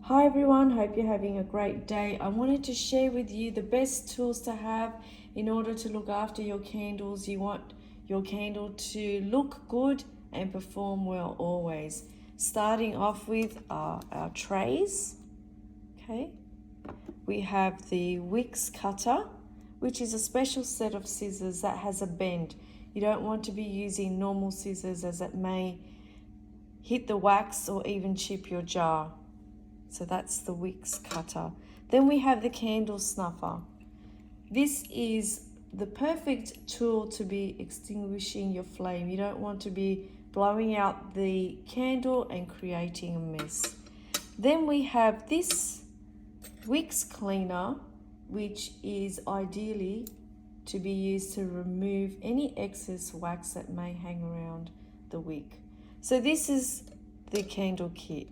Hi everyone, hope you're having a great day. I wanted to share with you the best tools to have in order to look after your candles. You want your candle to look good and perform well always. Starting off with our trays, okay? We have the wicks cutter, which is a special set of scissors that has a bend. You don't want to be using normal scissors as it may hit the wax or even chip your jar. So that's the wicks cutter. Then we have the candle snuffer. This is the perfect tool to be extinguishing your flame. You don't want to be blowing out the candle and creating a mess. Then we have this wicks cleaner, which is ideally to be used to remove any excess wax that may hang around the wick. So this is the candle kit.